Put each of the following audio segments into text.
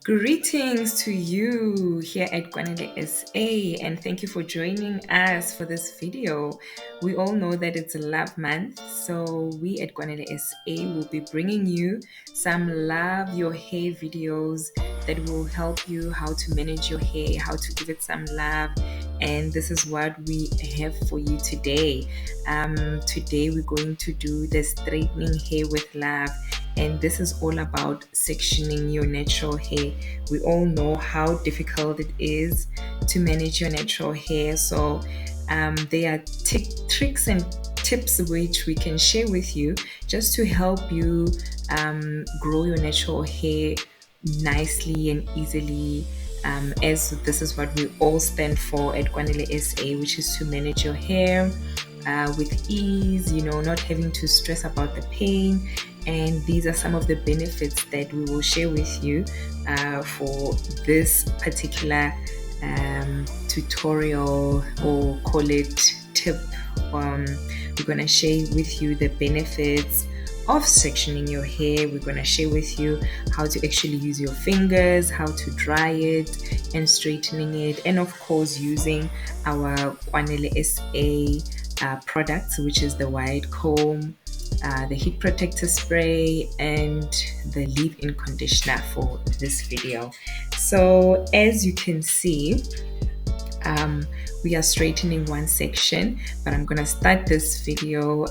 Greetings to you here at KwaneleSA, and thank you for joining us for this video. We all know that it's Love Month, so we at KwaneleSA will be bringing you some Love Your Hair videos that will help you how to manage your hair, how to give it some love, and this is what we have for you today. Today we're going to do the straightening hair with love, and this is all about sectioning your natural hair. We all know how difficult it is to manage your natural hair, so there are tricks and tips which we can share with you just to help you grow your natural hair nicely and easily, as this is what we all stand for at KwaneleSA, which is to manage your hair with ease, not having to stress about the pain. And these are some of the benefits that we will share with you for this particular tutorial, or call it tip. We're going to share with you the benefits of sectioning your hair. We're going to share with you how to actually use your fingers, how to dry it and straightening it, and of course using our KwaneleSA products, which is the wide comb, the heat protector spray, and the leave-in conditioner for this video. So as you can see, we are straightening one section, but I'm gonna start this video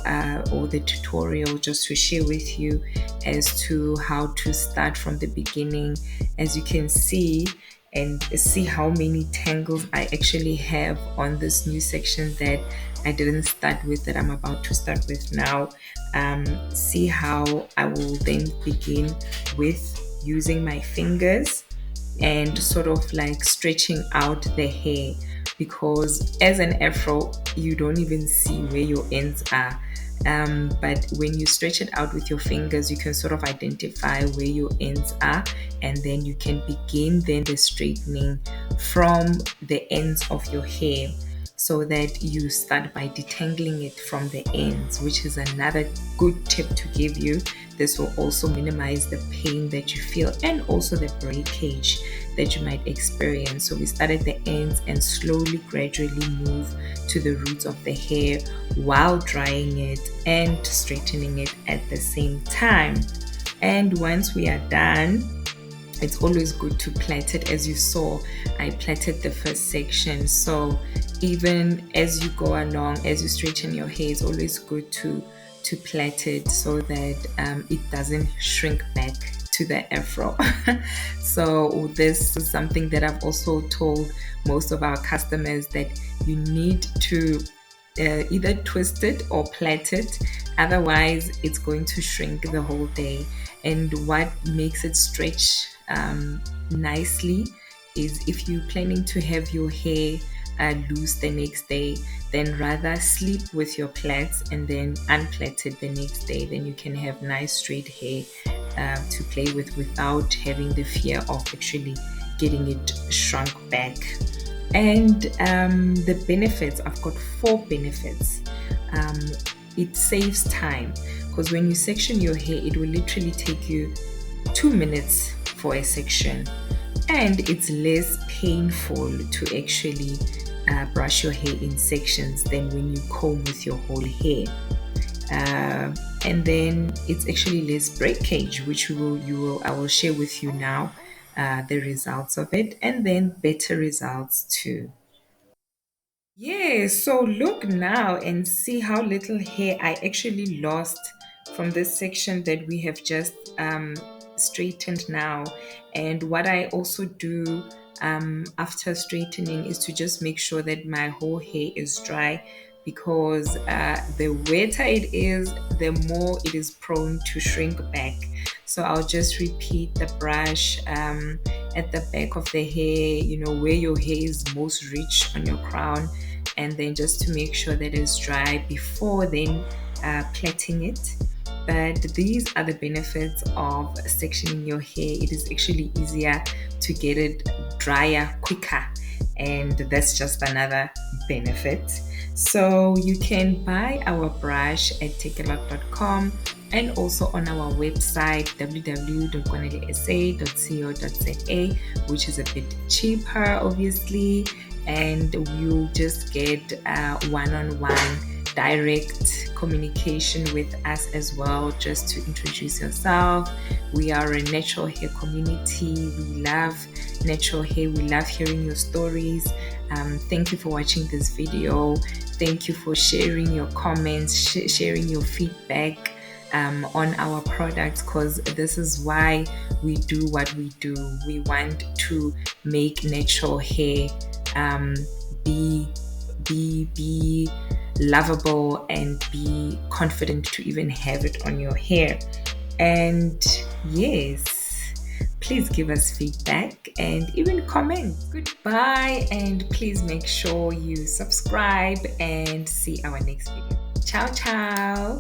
or the tutorial just to share with you as to how to start from the beginning. As you can see, and see how many tangles I actually have on this new section that I didn't start with, that I'm about to start with now. See how I will then begin with using my fingers and sort of like stretching out the hair, because as an afro you don't even see where your ends are, but when you stretch it out with your fingers you can sort of identify where your ends are, and then you can begin then the straightening from the ends of your hair, so that you start by detangling it from the ends, which is another good tip to give you. This will also minimize the pain that you feel and also the breakage that you might experience. So we start at the ends and slowly, gradually move to the roots of the hair while drying it and straightening it at the same time. And once we are done, it's always good to plait it. As you saw, I plaited the first section. So even as you go along, as you straighten your hair, it's always good to plait it so that it doesn't shrink back to the afro. So this is something that I've also told most of our customers, that you need to either twist it or plait it, otherwise it's going to shrink the whole day. And what makes it stretch nicely is if you're planning to have your hair loose the next day, then rather sleep with your plaits and then unplait it the next day. Then you can have nice straight hair to play with without having the fear of actually getting it shrunk back. And the benefits, I've got 4 benefits. It saves time, because when you section your hair, it will literally take you 2 minutes for a section, and it's less painful to actually brush your hair in sections than when you comb with your whole hair. And then it's actually less breakage, which I will share with you now the results of it, and then better results too. Yeah, so look now and see how little hair I actually lost from this section that we have just straightened now. And what I also do after straightening is to just make sure that my whole hair is dry, because the wetter it is, the more it is prone to shrink back. So I'll just repeat the brush at the back of the hair, where your hair is most rich on your crown, and then just to make sure that it's dry before then plaiting it. But these are the benefits of sectioning your hair. It is actually easier to get it drier quicker, and that's just another benefit. So you can buy our brush at Takealot.com, and also on our website www.KwaneleSA.co.za, which is a bit cheaper obviously, and you'll just get one-on-one direct communication with us as well, just to introduce yourself. We are a natural hair community. We love natural hair. We love hearing your stories. Thank you for watching this video. Thank you for sharing your comments, sharing your feedback on our products, because this is why we do what we do. We want to make natural hair be lovable and be confident to even have it on your hair. And yes, please give us feedback and even comment. Goodbye, and please make sure you subscribe and see our next video. Ciao ciao.